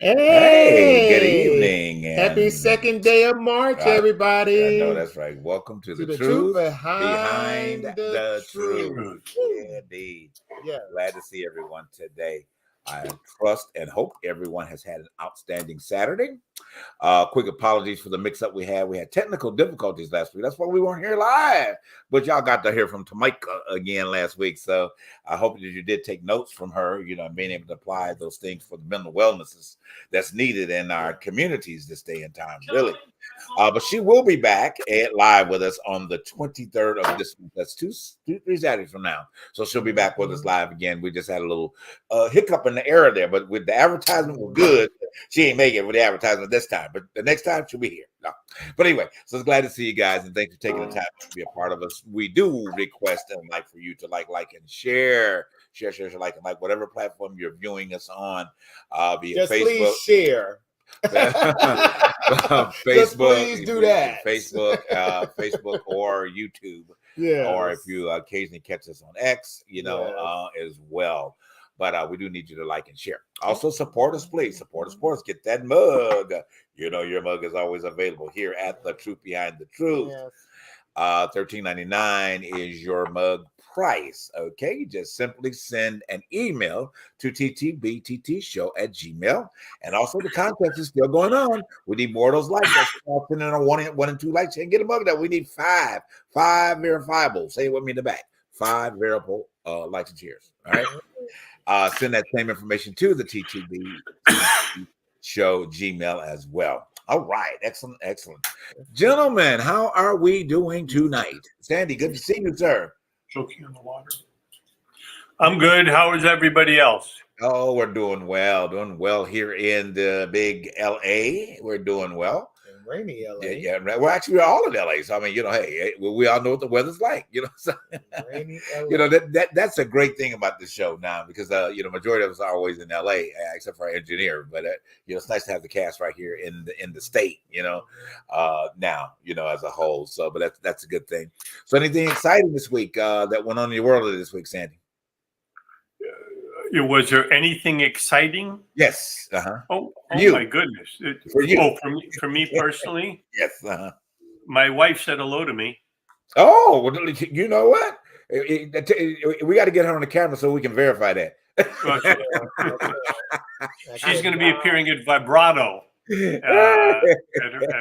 Hey, good Hey, evening, happy and second day of March, I, I know everybody. that's right. Welcome to To the the truth truth behind behind the the truth. truth. Woo. Indeed. Yeah. Glad to see everyone today. I trust and hope everyone has had an outstanding Saturday. Quick apologies for the mix-up we had. We had technical difficulties last week. That's why we weren't here live. But y'all got to hear from Tamika again last week. So I hope that you did take notes from her, and being able to apply those things for the mental wellness that's needed in our communities this day and time, really. But she will be back at live with us on the 23rd of this month. That's three Saturdays from now. So she'll be back with us live again. We just had a little hiccup in the era there, but with the advertisement was good. She ain't make it with the advertisement this time, but the next time she'll be here. No. But anyway, so it's glad to see you guys, and thanks for taking the time to be a part of us. We do request and like for you to like, and share, like, and like whatever platform you're viewing us on, via Just Facebook. please share. Facebook, Just please do that. Facebook or YouTube, or if Yes. you occasionally catch us on X, as well. But we do need you to like and share. Also, support us, please. Support us. Get that mug. Your mug is always available here at the Truth Behind the Truth. Yes. $13.99 is your mug price. Okay, you just simply send an email to ttbttshow@gmail. And also the contest is still going on. We need more of those likes. That's send in a one and two likes and get a mug that we need five verifiable. Say it with me in the back. 5 verifiable likes and cheers. All right. Send that same information to the TTB Show Gmail as well. All right, excellent. Gentlemen, how are we doing tonight? Sandy, good to see you, sir. Choking on the water. I'm good. How is everybody else? Oh, we're doing well here in the big LA. We're doing well. Rainy LA. Yeah. Well, actually, we're all in LA. So I mean, hey, we all know what the weather's like. So, Rainy LA. That's a great thing about the show now, because majority of us are always in LA, except for our engineer. But it's nice to have the cast right here in the state. Now as a whole. So, but that's a good thing. So, anything exciting this week that went on in your world this week, Sandy? Was there anything exciting? Yes. Oh my goodness! For you. For me personally. Yes. My wife said hello to me. Oh, well, you know what? We got to get her on the camera so we can verify that. She's going to be appearing at Vibrato. At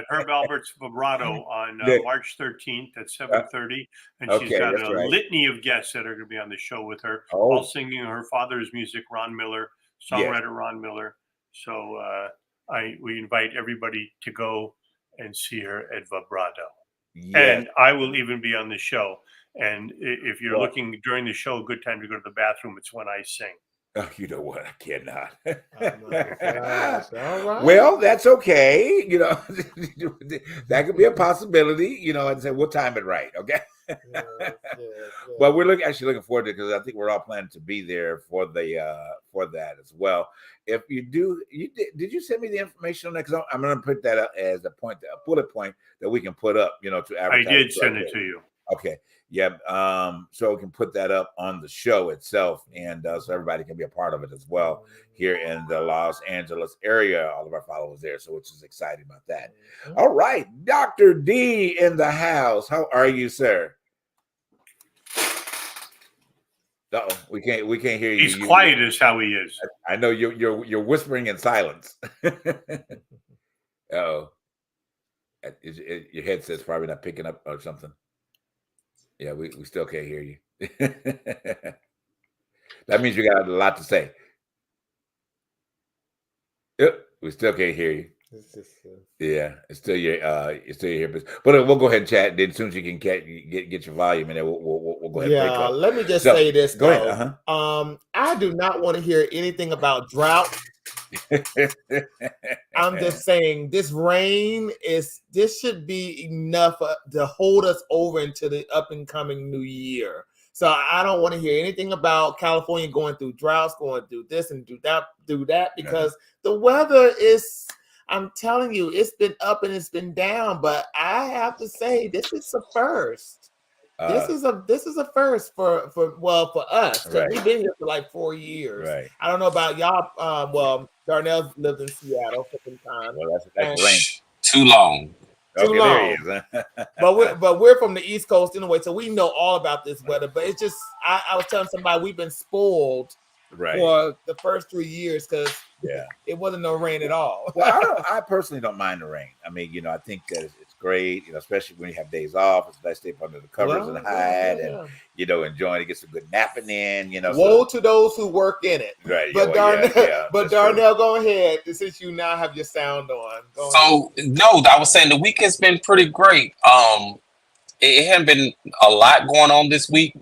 Herb Albert's Vibrato on March 13th at 7:30, and she's got a litany of guests that are going to be on the show with her, all singing her father's music, Ron Miller, songwriter Ron Miller. So we invite everybody to go and see her at Vibrato. Yes. And I will even be on the show. And if you're looking during the show, a good time to go to the bathroom, it's when I sing. Oh, you know what? I cannot. Oh my gosh. All right. Well, that's okay. That could be a possibility. And say we'll time it right. Okay. Yes. Well, we're actually looking forward to it, because I think we're all planning to be there for that as well. If you do, did you send me the information on that? Because I'm going to put that up as a bullet point that we can put up. To advertise. I did send it to you. Okay. Yeah. So we can put that up on the show itself, and so everybody can be a part of it as well here in the Los Angeles area. All of our followers there, so which is exciting about that. All right, Dr. D in the house. How are you, sir? Uh-oh, we can't hear you. He's quiet as how he is. I know you're whispering in silence. Oh, your headset's probably not picking up or something. Yeah, we still can't hear you. That means you got a lot to say. Yep, we still can't hear you. Yeah, it's still your but we'll go ahead and chat. Then as soon as you can get your volume, and then we'll go ahead. Yeah, let me just say this. Go ahead. I do not want to hear anything about drought. I'm just saying this rain should be enough to hold us over into the up and coming new year. So I don't want to hear anything about California going through droughts, going through this and do that, because the weather is, I'm telling you, it's been up and it's been down. But I have to say, this is the first. This is a first for us, because Right. we've been here for like 4 years. Right. I don't know about y'all. Well, Darnell lived in Seattle for some time. Well, that's too long. Too long. There he is. but we're from the East Coast anyway, so we know all about this weather. But it's just I was telling somebody we've been spoiled for the first 3 years because it wasn't no rain at all. Well, I personally don't mind the rain. I mean, I think that it's great, especially when you have days off. It's nice to stay up under the covers and hide and, enjoying to get some good napping in, Woe to those who work in it. Right. But Darnell, go ahead, since you now have your sound on. I was saying the week has been pretty great. It hadn't been a lot going on this week.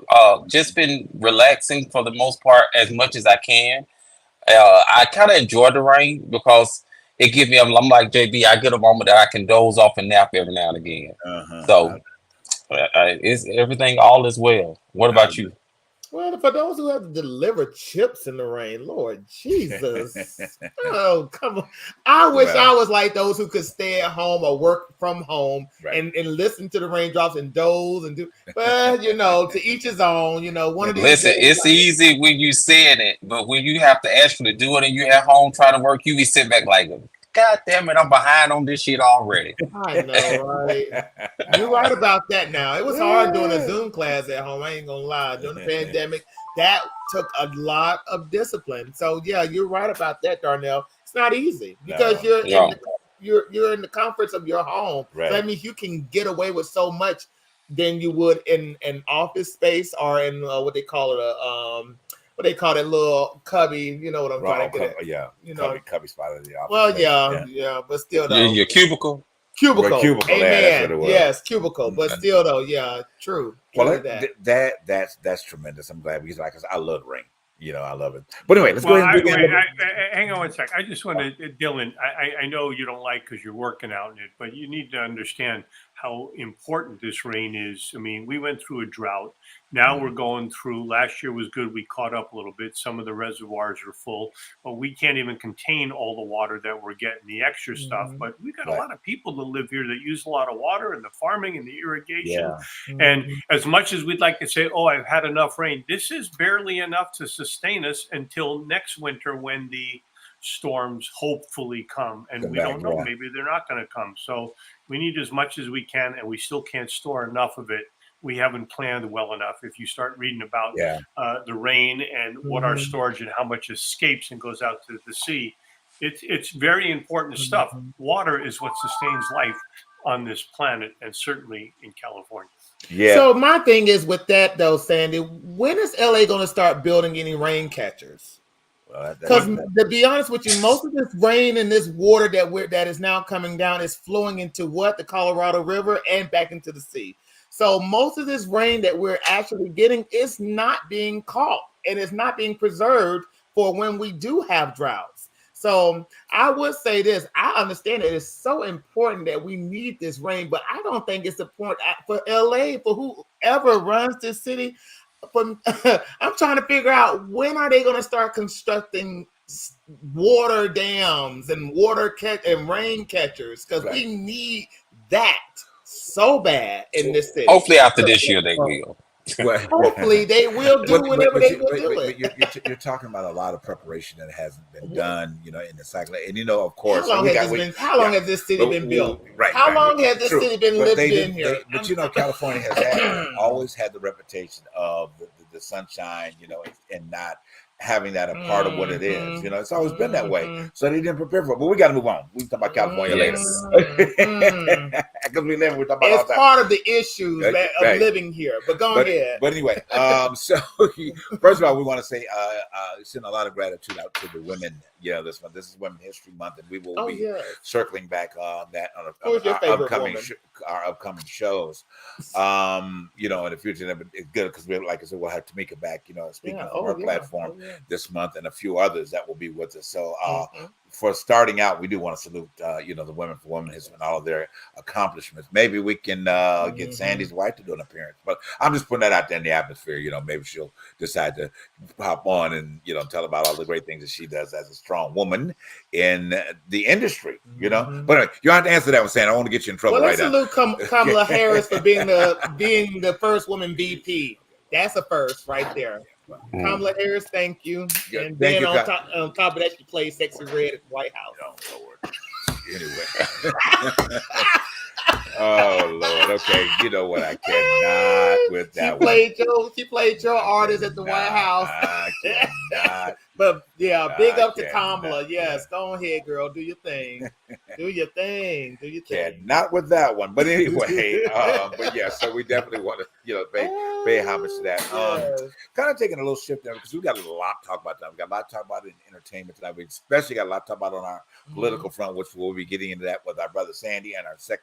Just been relaxing for the most part as much as I can. I kind of enjoy the rain because it gives me. I'm like JB. I get a moment that I can doze off and nap every now and again. So it's everything. All is well. What about you? Well, for those who have to deliver chips in the rain, Lord Jesus. Oh, come on. I wish I was like those who could stay at home or work from home and listen to the raindrops and doze and do. But, to each his own, one of these. Listen, it's easy when you saying it, but when you have to actually do it and you're at home trying to work, you be sitting back like, God damn it, I'm behind on this shit already. I know, right? You're right about that now. It was hard doing a Zoom class at home. I ain't gonna lie. During the pandemic, that took a lot of discipline. So yeah, you're right about that, Darnell. It's not easy because you're in the comforts of your home. Right. So that means you can get away with so much than you would in an office space or in what they call it what they call that little cubby, you know what I'm trying to get at. Yeah, cubby spot in the office. Well, but still though. Your cubicle. Cubicle. Amen. Yes, cubicle. But still though, true. Well, that's tremendous. I'm glad because I love rain. I love it. But anyway, let's go ahead and hang on one sec. I just want to, Dylan, I know you don't like because you're working out in it, but you need to understand how important this rain is. I mean, we went through a drought. Now we're going through, last year was good. We caught up a little bit. Some of the reservoirs are full, but we can't even contain all the water that we're getting, the extra stuff. But we got a lot of people that live here that use a lot of water and the farming and the irrigation. And as much as we'd like to say, oh, I've had enough rain, this is barely enough to sustain us until next winter when the storms hopefully come. And we don't know, maybe they're not going to come. So we need as much as we can, and we still can't store enough of it. We haven't planned well enough. If you start reading about the rain and what our storage and how much escapes and goes out to the sea, it's very important stuff. Water is what sustains life on this planet, and certainly in California. Yeah. So my thing is with that though, Sandy, when is LA going to start building any rain catchers? Because to be honest with you, most of this rain and this water that is now coming down is flowing into the Colorado River and back into the sea. So most of this rain that we're actually getting is not being caught and it's not being preserved for when we do have droughts. So I would say this: I understand it is so important that we need this rain, but I don't think it's important for LA, for whoever runs this city. I'm trying to figure out when are they going to start constructing water dams and and rain catchers, because we need that so bad in this city. Hopefully after this year they will. Hopefully they will do whatever they will do. You're talking about a lot of preparation that hasn't been done, in the cycle. And of course, how long has this city been built? Right. How long has this city been living in here? But California has always had the reputation of the sunshine, and not having that a part of what it is. It's always been that way. So they didn't prepare for it. But we got to move on. We can talk about California later. Because we're talking about it's part of the issues of living here. But go ahead. But anyway, so first of all, we want to say send a lot of gratitude out to the women. This month. This is Women's History Month, and we will be circling back on that on our upcoming shows. In the future, it's good because like I said, we'll have Tamika back. Speaking on her platform. this month, and a few others that will be with us. So for starting out, we do want to salute, the Women for Women and all of their accomplishments. Maybe we can get Sandy's wife to do an appearance, but I'm just putting that out there in the atmosphere. Maybe she'll decide to pop on and, tell about all the great things that she does as a strong woman in the industry, But anyway, you don't have to answer that one, Sandy. I want to get you in trouble right now. Let's salute Kamala Harris for being the first woman VP. That's a first right there. Kamala Harris, thank you. Yeah, and then on top of that, she played Sexy Red at the White House. Oh, Lord. Anyway. Oh, Lord. Okay. You know what? I cannot with that She played your artist at the White House. I cannot. But yeah, big up to Kamala. Yes, go ahead, girl. Do your thing. Do your thing. Not with that one. But anyway, but yeah, so we definitely want to, pay homage to that. Kind of taking a little shift there because we got a lot to talk about tonight. We got a lot to talk about in entertainment tonight. We especially got a lot to talk about on our political front, which we'll be getting into that with our brother Sandy and our third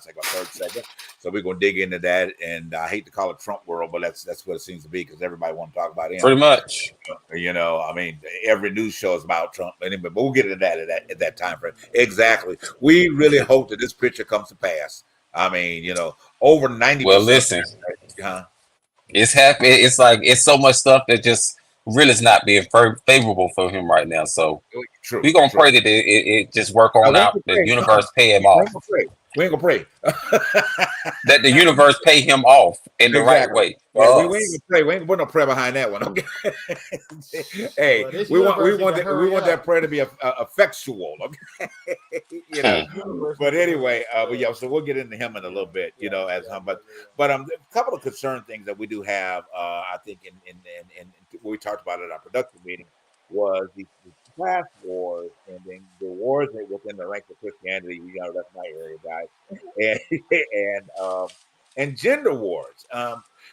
segment. So we're going to dig into that. And I hate to call it Trump world, but that's what it seems to be because everybody wants to talk about him. Pretty much. I mean, every news show is about Trump. Anyway, but we'll get into that at that time frame. Exactly. We really hope that this picture comes to pass. I mean, over 90%. Well, listen, it's happening. It's like it's so much stuff that just really is not being favorable for him right now. So we're gonna pray that it just work on out. The universe pay him off. We ain't gonna pray. That the universe pay him off in the right way. Well, we ain't gonna pray. We ain't gonna put no prayer behind that one. Okay. Hey, we want that prayer to be effectual. Okay. But anyway, so we'll get into him in a little bit. But a couple of concerned things that we do have. I think in what we talked about at our production meeting was the class wars and the wars within the ranks of Christianity. That's my area, guys, and gender wars.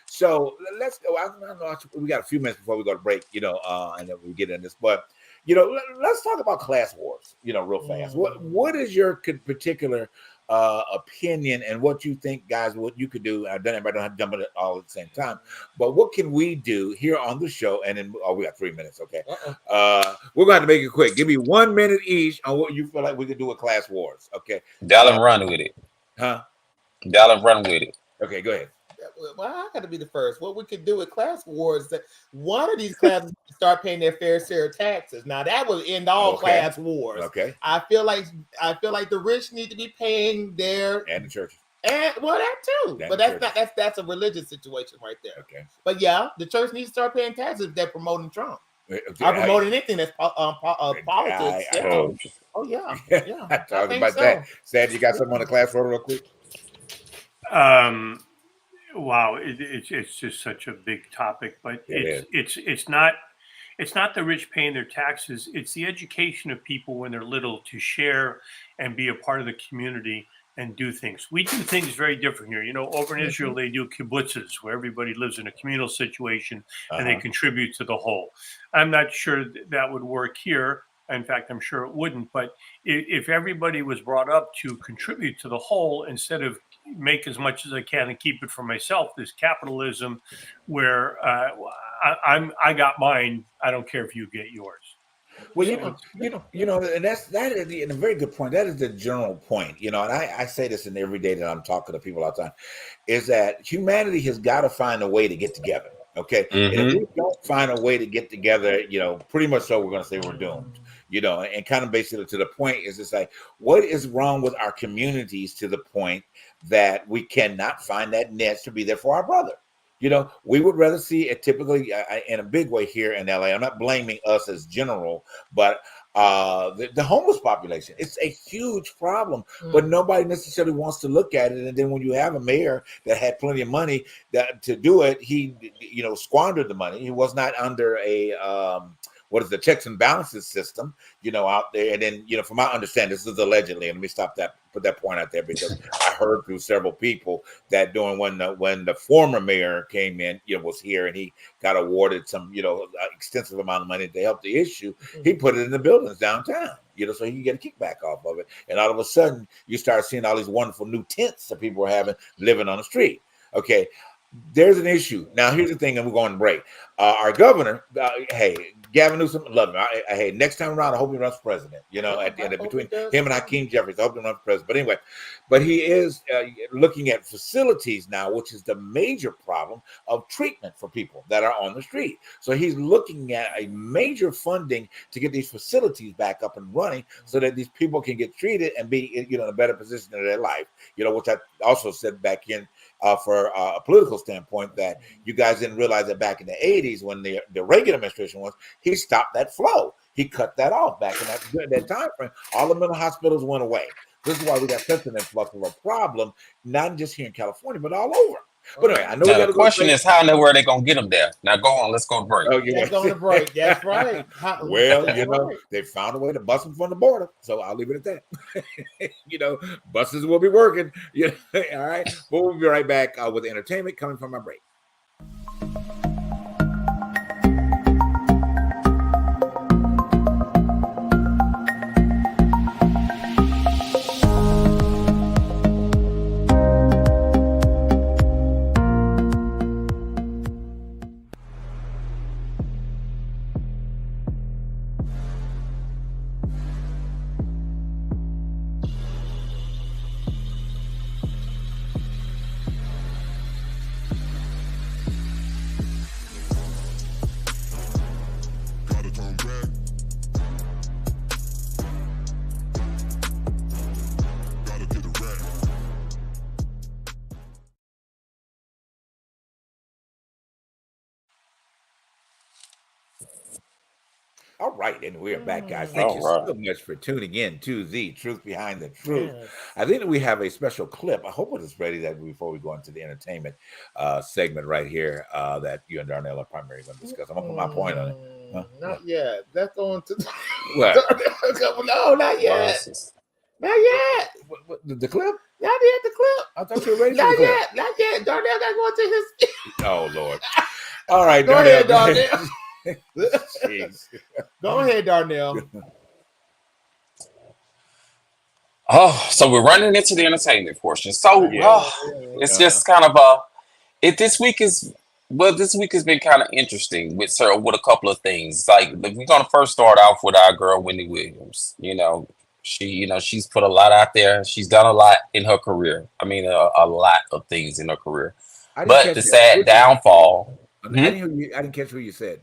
So let's go. I don't know. We got a few minutes before we go to break, and then we get in this. But let's talk about class wars, real fast. What is your particular opinion and what you think, guys, what you could do? Everybody don't have to jump on it all at the same time, but what can we do here on the show? And then we got 3 minutes. Okay. We're going to make it quick. Give me 1 minute each on what you feel like we could do with class wars. Okay. Dallin run with it. Dallin run with it. Okay, go ahead. Well, I got to be the first. What we could do with class wars, that one of these classes start paying their fair share of taxes. Now that will end all class wars. Okay. I feel like the rich need to be paying their and the churches. And that too. And but that's a religious situation right there. Okay. But yeah, the church needs to start paying taxes if they're promoting Trump. I'm promoting anything that's politics. Oh yeah. I talking about that. Sad, you got something on the class war real quick? Wow, it's just such a big topic, but it's not the rich paying their taxes. It's the education of people when they're little to share and be a part of the community and do things. We do things very different here. Over in Israel, they do kibbutzes where everybody lives in a communal situation and they contribute to the whole. I'm not sure that would work here. In fact, I'm sure it wouldn't. But if everybody was brought up to contribute to the whole instead of make as much as I can and keep it for myself, this capitalism where I got mine, I don't care if you get yours. Well, and that is a very good point. That is the general point, and I say this in every day that I'm talking to people all the time, is that humanity has got to find a way to get together. Okay. And if we don't find a way to get together, pretty much so we're going to say we're doomed. And kind of basically to the point is it's like, what is wrong with our communities to the point that we cannot find that niche to be there for our brother? We would rather see it typically in a big way here in LA. I'm not blaming us as general, but the homeless population, it's a huge problem, but nobody necessarily wants to look at it. And then when you have a mayor that had plenty of money to do it, he, squandered the money. He was not under a, what is the checks and balances system, out there. And then, from my understanding, this is allegedly, and let me put that point out there because I heard through several people that when the former mayor came in, was here and he got awarded some, extensive amount of money to help the issue, he put it in the buildings downtown, so he can get a kickback off of it. And all of a sudden you start seeing all these wonderful new tents that people are having living on the street. Okay. there's an issue. Now, here's the thing, and we're going to break. Our governor, hey, Gavin Newsom, love him. Hey, next time around, I hope he runs for president. You know, at the end of between him and Hakeem Jeffries, I hope he runs for president. But anyway, but he is looking at facilities now, which is the major problem of treatment for people that are on the street. So he's looking at a major funding to get these facilities back up and running so that these people can get treated and be, you know, in a better position in their life. You know, which I also said back in for a political standpoint, that you guys didn't realize that back in the 80s when the Reagan administration was, he stopped that flow. He cut that off back in that time frame. All the mental hospitals went away. This is why we got such an influx of a problem, not just here in California, but all over. But anyway, I know now, the question is, how in the world are they going to get them there? Now, go on. Let's go to break. Oh, let's go to break. That's right. Well, you know, they found a way to bust them from the border. So I'll leave it at that. You know, buses will be working. Yeah. All right. But we'll be right back with entertainment coming from our break. All right, and we are back, guys. Thank you so much for tuning in to the Truth Behind the Truth. Yes. I think that we have a special clip. I hope it is ready that before we go into the entertainment segment right here that you and Darnell are primarily going to discuss. I'm going to put my point on it. Huh? Not yet. That's going to what? No, not yet. Not yet. What, the clip? Not yet. The clip. I thought you were ready. Not yet. Not yet. Darnell got to go into his. Oh Lord. All right, go Darnell. Ahead, Darnell. Go ahead, Darnell. Oh, so we're running into the entertainment portion. So it's just kind of this week has been kind of interesting with a couple of things. Like, we're gonna first start off with our girl Wendy Williams. She's put a lot out there. She's done a lot in her career. I mean, a lot of things in her career. But the sad downfall. I didn't catch who you said.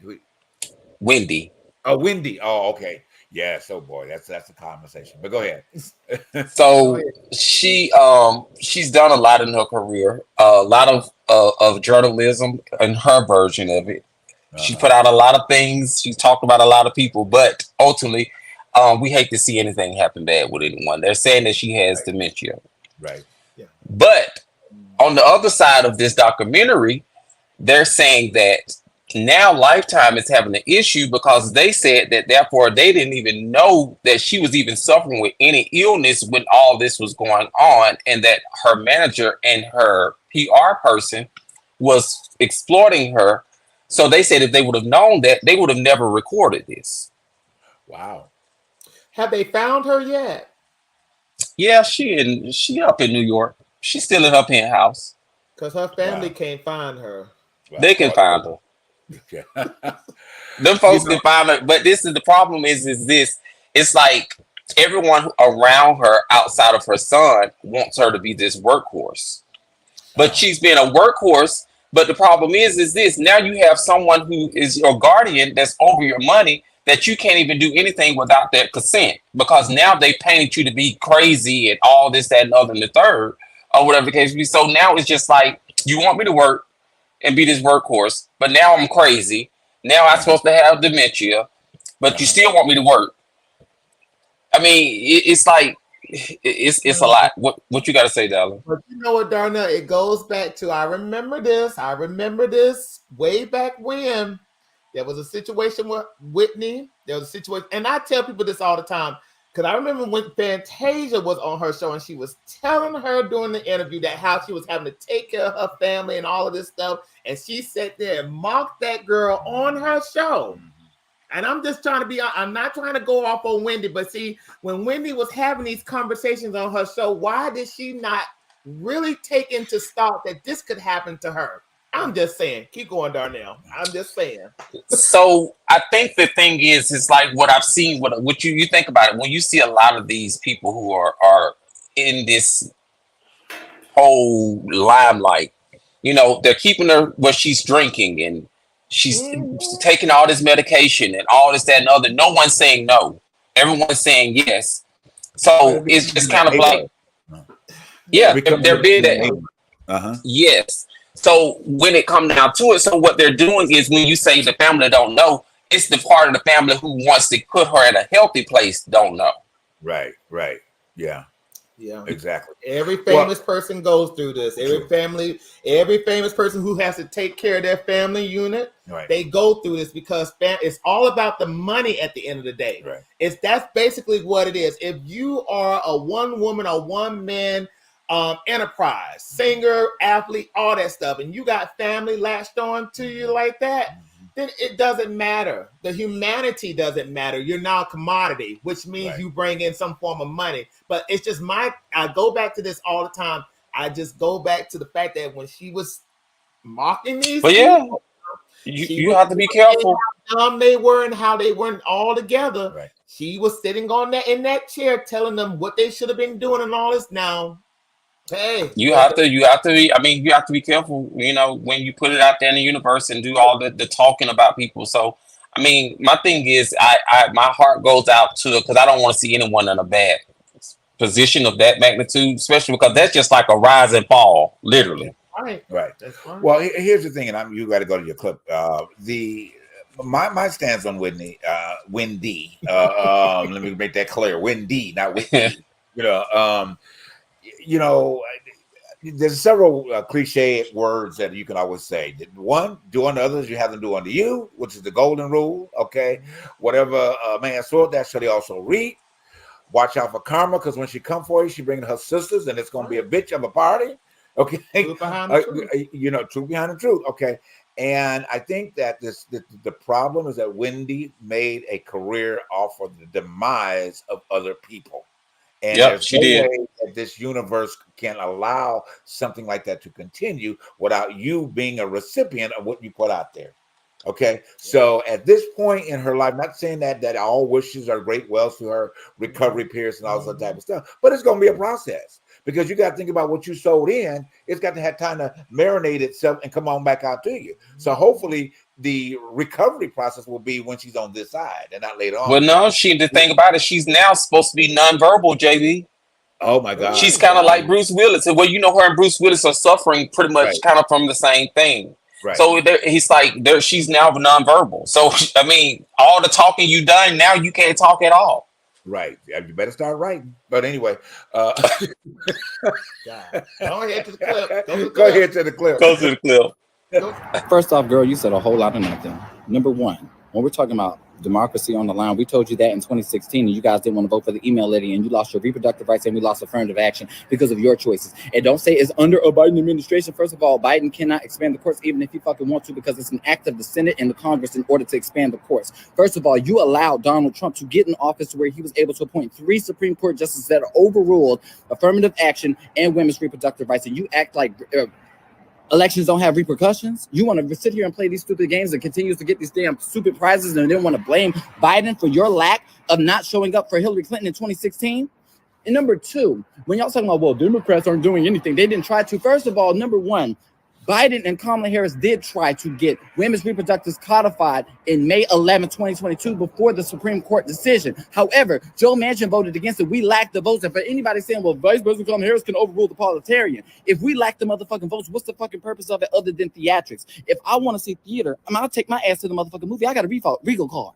Wendy. Oh, Wendy. Oh, okay. Yes. Oh boy, that's a conversation. But go ahead. So she's done a lot in her career. A lot of journalism and her version of it. She put out a lot of things. She's talked about a lot of people, but ultimately, we hate to see anything happen bad with anyone. They're saying that she has dementia. Right. Yeah. But on the other side of this documentary, they're saying that now Lifetime is having an issue because they said that therefore they didn't even know that she was even suffering with any illness when all this was going on, and that her manager and her PR person was exploiting her. So they said if they would have known that, they would have never recorded this. Wow. Have they found her yet? Yeah, she up in New York. She's still in her penthouse. Because her family can't find her. Wow. They can find her. Them folks can find her, but this is the problem. Is this? It's like everyone around her, outside of her son, wants her to be this workhorse, but she's been a workhorse. But the problem is this: now you have someone who is your guardian that's over your money that you can't even do anything without their consent, because now they paint you to be crazy and all this, that, and other, and the third, or whatever the case be. So now it's just like, you want me to work and be this workhorse, but now I'm crazy. Now I'm supposed to have dementia, but you still want me to work. I mean, it's like, it's a lot. What you got to say, Darla? But you know what, Darnell? It goes back to, I remember this way back when there was a situation with Whitney. There was a situation, and I tell people this all the time, because I remember when Fantasia was on her show and she was telling her during the interview that how she was having to take care of her family and all of this stuff. And she sat there and mocked that girl on her show. And I'm just trying to be, I'm not trying to go off on Wendy, but see, when Wendy was having these conversations on her show, why did she not really take into stock that this could happen to her? I'm just saying. Keep going, Darnell. I'm just saying. So I think the thing is, it's like what I've seen. What you think about it when you see a lot of these people who are in this whole limelight. You know, they're keeping her what she's drinking and she's taking all this medication and all this, that, and other. No one's saying no. Everyone's saying yes. So it's just kind of like, yeah, they're being that. Yes. So when it comes down to it, so what they're doing is when you say the family don't know, it's the part of the family who wants to put her in a healthy place don't know. Right. Yeah. Yeah, exactly. Every famous person goes through this. Every famous person who has to take care of their family unit, they go through this because it's all about the money at the end of the day. Right. That's basically what it is. If you are a one woman or one man enterprise, singer, athlete, all that stuff, and you got family latched on to you like that, then it doesn't matter. The humanity doesn't matter. You're now a commodity, which means you bring in some form of money. But it's just I go back to this all the time. I just go back to the fact that when she was mocking these people, you have to be careful. How dumb they were and how they weren't all together. Right. She was sitting in that chair telling them what they should have been doing and all this. Now, hey, you have to be. I mean, you have to be careful. You know, when you put it out there in the universe and do all the talking about people. So, I mean, my thing is, my heart goes out to because I don't want to see anyone in a bad position of that magnitude, especially because that's just like a rise and fall, literally. Right. That's fine. Well, here's the thing, and you got to go to your clip. My stance on Wendy. Let me make that clear. Wendy, not Whitney. There's several cliche words that you can always say. One, do unto others, you have them do unto you, which is the golden rule. Okay, whatever a man sowed, that shall he also reap. Watch out for karma, because when she come for you, she bringing her sisters, and it's going to be a bitch of a party. Okay, truth behind the truth. Truth behind the truth. Okay, and I think that the problem is that Wendy made a career off of the demise of other people. And there's no way that this universe can allow something like that to continue without you being a recipient of what you put out there. Okay. So at this point in her life, not saying that all wishes are great wells to her recovery periods and all that type of stuff, but it's going to be a process because you got to think about what you sold in. It's got to have time to marinate itself and come on back out to you. So hopefully the recovery process will be when she's on this side and not later on. Well, no, the thing about it, she's now supposed to be nonverbal, JB. Oh my God. She's kind of like Bruce Willis. Well, her and Bruce Willis are suffering pretty much kind of from the same thing. Right. So he's like, she's now nonverbal. So, I mean, all the talking you done, now you can't talk at all. Right. You better start writing. But anyway. Go ahead to the clip. Go ahead to the clip. Go to the clip. First off, girl, you said a whole lot of nothing. Number one, when we're talking about democracy on the line, we told you that in 2016, and you guys didn't want to vote for the email lady, and you lost your reproductive rights, and we lost affirmative action because of your choices. And don't say it's under a Biden administration. First of all, Biden cannot expand the courts even if he fucking wants to, because it's an act of the Senate and the Congress in order to expand the courts. First of all, you allowed Donald Trump to get in office where he was able to appoint 3 Supreme Court justices that overruled affirmative action and women's reproductive rights, and you act like elections don't have repercussions. You want to sit here and play these stupid games and continues to get these damn stupid prizes and then want to blame Biden for your lack of not showing up for Hillary Clinton in 2016. And number two, when y'all talking about, well, Democrats aren't doing anything, they didn't try to. First of all, number one, Biden and Kamala Harris did try to get women's reproductives codified in May 11, 2022, before the Supreme Court decision. However, Joe Manchin voted against it. We lacked the votes. And for anybody saying, well, Vice President Kamala Harris can overrule the parliamentarian, if we lack the motherfucking votes, what's the fucking purpose of it other than theatrics? If I want to see theater, I'll take my ass to the motherfucking movie. I got a Regal card.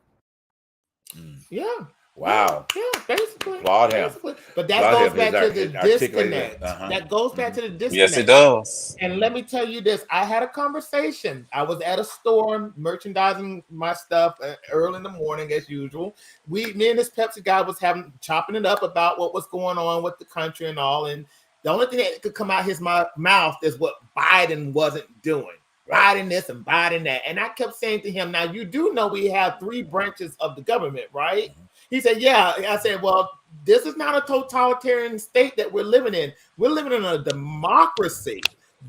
Yeah. Wow. Yeah, basically. Applaud him. But that goes back to the disconnect. That goes back to the disconnect. Yes, it does. And let me tell you this. I had a conversation. I was at a store merchandising my stuff early in the morning as usual. Me and this Pepsi guy was chopping it up about what was going on with the country and all. And the only thing that could come out his mouth is what Biden wasn't doing. Biden this and Biden that. And I kept saying to him, now you do know we have 3 branches of the government, right? He said, yeah. I said, well, this is not a totalitarian state that we're living in. We're living in a democracy.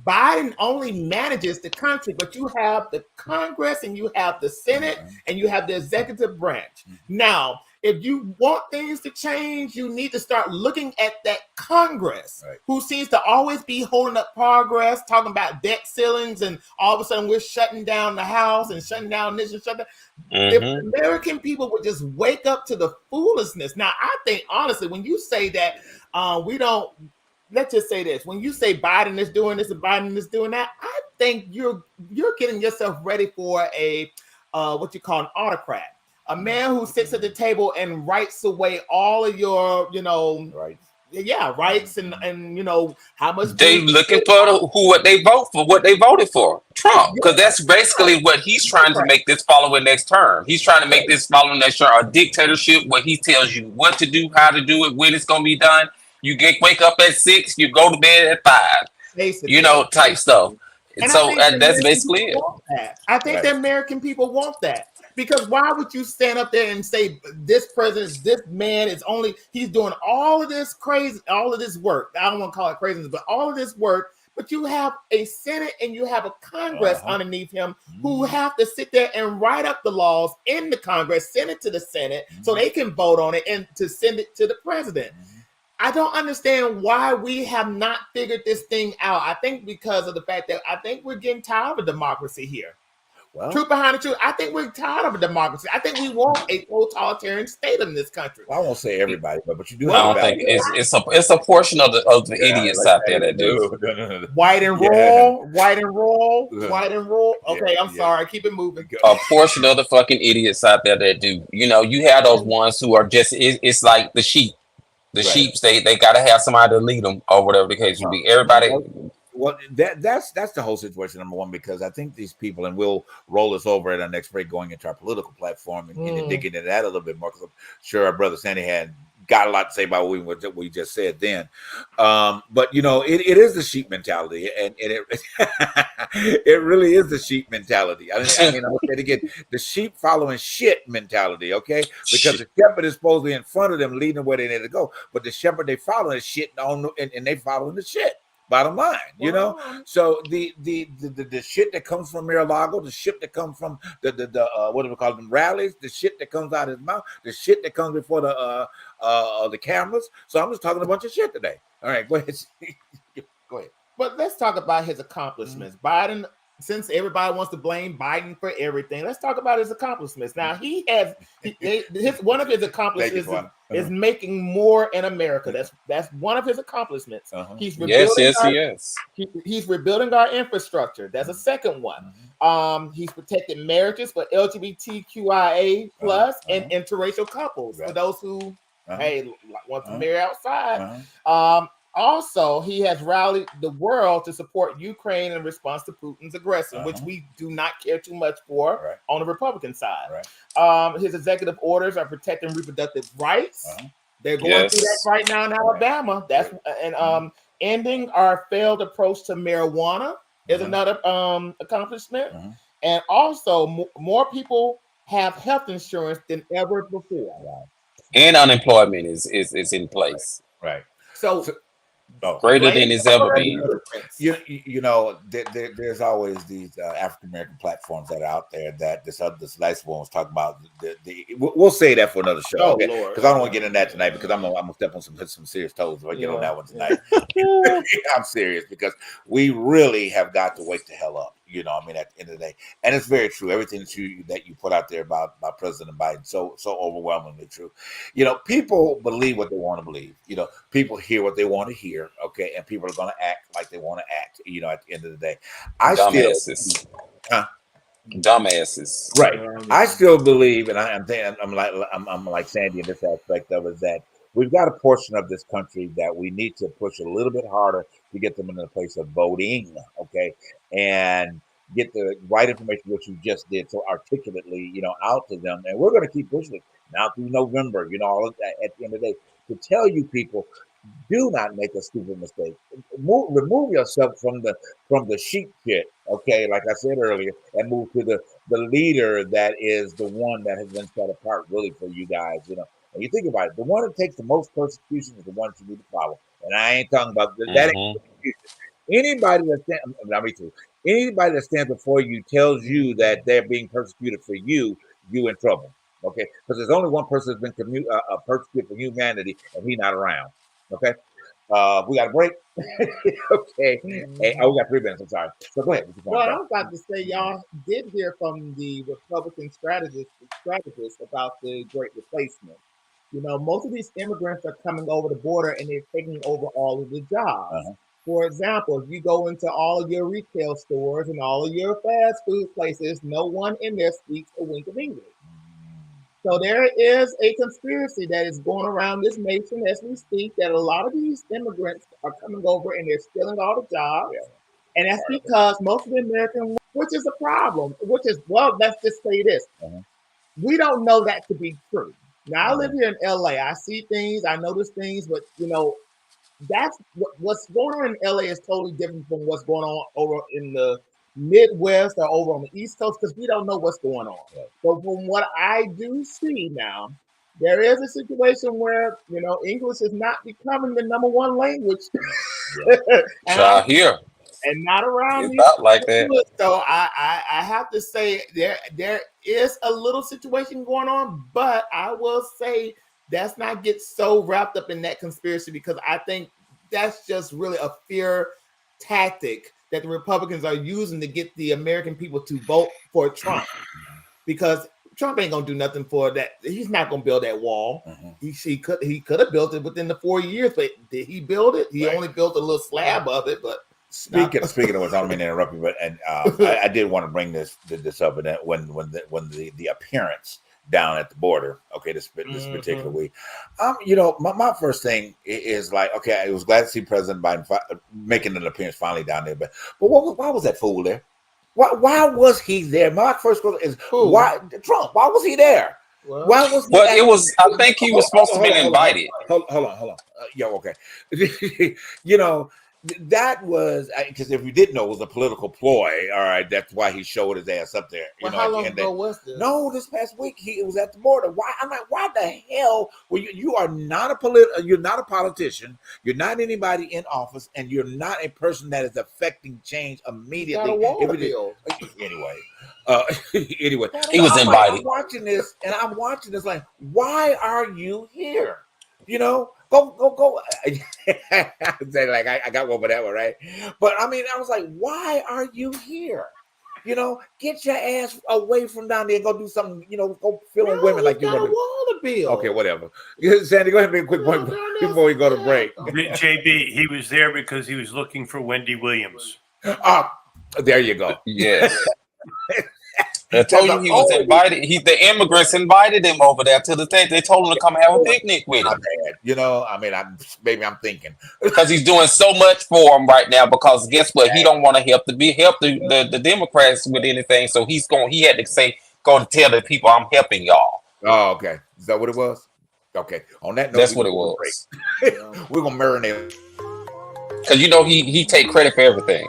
Biden only manages the country, but you have the Congress and you have the Senate and you have the executive branch. Now, if you want things to change, you need to start looking at that Congress, who seems to always be holding up progress, talking about debt ceilings, and all of a sudden we're shutting down the House and shutting down this and shutting down. If American people would just wake up to the foolishness. Now, I think, honestly, when you say that we don't, let's just say this. When you say Biden is doing this and Biden is doing that, I think you're getting yourself ready for a what you call an autocrat. A man who sits at the table and writes away all of your, rights and how much they looking for what they vote for, what they voted for, Trump, because that's basically what he's trying to make this following next term. He's trying to make this following next term a dictatorship where he tells you what to do, how to do it, when it's going to be done. You wake up at 6, you go to bed at 5, basically. Type stuff. And so that's basically it. I think the American people want that. Because why would you stand up there and say this president, this man he's doing all of this crazy, all of this work. I don't want to call it craziness, but all of this work. But you have a Senate and you have a Congress underneath him who have to sit there and write up the laws in the Congress, send it to the Senate so they can vote on it and to send it to the president. I don't understand why we have not figured this thing out. I think because of the fact that I think we're getting tired of democracy here. Well, truth behind the truth, I think we're tired of a democracy. I think we want a totalitarian state in this country. Well, I won't say everybody, but you do. I don't think it's a portion of the idiots out there that do. White and roll. Okay, I'm sorry. Keep it moving. A portion of the fucking idiots out there that do. You have those ones who are just. It's like the sheep. The sheep, they got to have somebody to lead them, or whatever the case would be. Everybody. Well, that's the whole situation, number one, because I think these people, and we'll roll this over at our next break, going into our political platform and digging into that a little bit more, because I'm sure our brother Sandy had got a lot to say about what we just said then. But it is the sheep mentality, and it it really is the sheep mentality. I mean, I'll say it again, the sheep following shit mentality, okay? Because the shepherd is supposedly in front of them, leading them where they need to go, but the shepherd they follow is shit, and they following the shit. Bottom line, So the shit that comes from Mar-a-Lago, the shit that comes from the what do we call them, rallies, the shit that comes out of his mouth, the shit that comes before the cameras. So I'm just talking a bunch of shit today. All right, go ahead. Go ahead. But let's talk about his accomplishments. Biden, since everybody wants to blame Biden for everything, let's talk about his accomplishments. Now one of his accomplishments is making more in America. That's one of his accomplishments. He's rebuilding he's rebuilding our infrastructure. That's a second one. He's protecting marriages for LGBTQIA plus and interracial couples for those who want to marry outside. Also, he has rallied the world to support Ukraine in response to Putin's aggression, which we do not care too much for on the Republican side. His executive orders are protecting reproductive rights. They're going through that right now in Alabama. Ending our failed approach to marijuana is another accomplishment. And also, more people have health insurance than ever before. And unemployment is in place. Right. So greater than it's ever been. There's always these African American platforms that are out there that this last one was talking about. We'll say that for another show, because I don't want to get in that tonight, because I'm gonna step on some serious toes if I get on that one tonight. I'm serious, because we really have got to wake the hell up. At the end of the day, and it's very true. Everything that you put out there about President Biden, so overwhelmingly true. People believe what they want to believe. People hear what they want to hear. Okay, and people are going to act like they want to act. At the end of the day, dumbasses. Right. I still believe, and I'm like Sandy in this aspect of it, that we've got a portion of this country that we need to push a little bit harder to get them in the place of voting, okay, and get the right information, which you just did so articulately, out to them. And we're going to keep pushing it now through November, all of that, at the end of the day, to tell you people, do not make a stupid mistake. Remove yourself from the sheep shit, okay, like I said earlier, and move to the leader that is the one that has been set apart really for you guys, And you think about it, the one that takes the most persecution is the one you need to follow. And I ain't talking about that. Anybody that stands, not me too. Anybody that stands before you tells you that they're being persecuted for you in trouble. Okay, because there's only one person that's been persecuted for humanity, and he's not around. Okay, we got a break. Okay, hey, we got 3 minutes. I'm sorry. So go ahead. Well, I was about to say, y'all did hear from the Republican strategists about the Great Replacement. You know, most of these immigrants are coming over the border and they're taking over all of the jobs. Uh-huh. For example, if you go into all of your retail stores and all of your fast food places, no one in there speaks a wink of English. So there is a conspiracy that is going around this nation as we speak that a lot of these immigrants are coming over and they're stealing all the jobs. Yeah. And that's because most of the American, which is a problem, well, let's just say this. Uh-huh. We don't know that to be true. Now, I live here in LA. I see things, I notice things, but, you know, that's what's going on in LA is totally different from what's going on over in the Midwest or over on the East Coast, because we don't know what's going on. Right. So from what I do see now, there is a situation where, you know, English is not becoming the #1 language. Here. And not around me. Not like that. So I have to say there is a little situation going on, but I will say let's not get so wrapped up in that conspiracy, because I think that's just really a fear tactic that the Republicans are using to get the American people to vote for Trump, because Trump ain't gonna do nothing for that. He's not gonna build that wall. Mm-hmm. He could have built it within the 4 years, but did he build it? He only built a little slab of it. But speaking of which, I don't mean to interrupt you, but I did want to bring this up, and that when the appearance down at the border, okay, this particular week, you know, my first thing is like, okay, I was glad to see President Biden making an appearance finally down there, but why was that fool there? Why was he there? My first question is, why Trump? Why was he there? Well, why was? Well, it was. I think he was supposed to be invited. Hold on. Yeah, okay. You know, that was because if you didn't know, it was a political ploy. All right, that's why he showed his ass up there. You know, how long ago was this? No, this past week it was at the border. Why? I'm like, why the hell? Well, you are not you're not a politician. You're not anybody in office, and you're not a person that is affecting change immediately. Got a wall to build. Anyway, he was invited. I'm watching this like, why are you here? You know, go. Like I got one for that one, right? But I mean, I was like, why are you here? You know, get your ass away from down there and go do something. You know, go film women like you want to build. Okay, whatever. Sandy, go ahead and make a quick point before we go to break. JB, he was there because he was looking for Wendy Williams. There you go. Yes. I told you he was invited. The immigrants invited him over there to the thing. They told him to come have a picnic with him. You know, I mean, maybe I'm thinking because he's doing so much for him right now. Because guess what? He don't want to help the Democrats with anything. So he had to go and tell the people, I'm helping y'all. Oh, okay. Is that what it was? Okay. On that note, that's what it was. We're gonna marinate because you know he take credit for everything.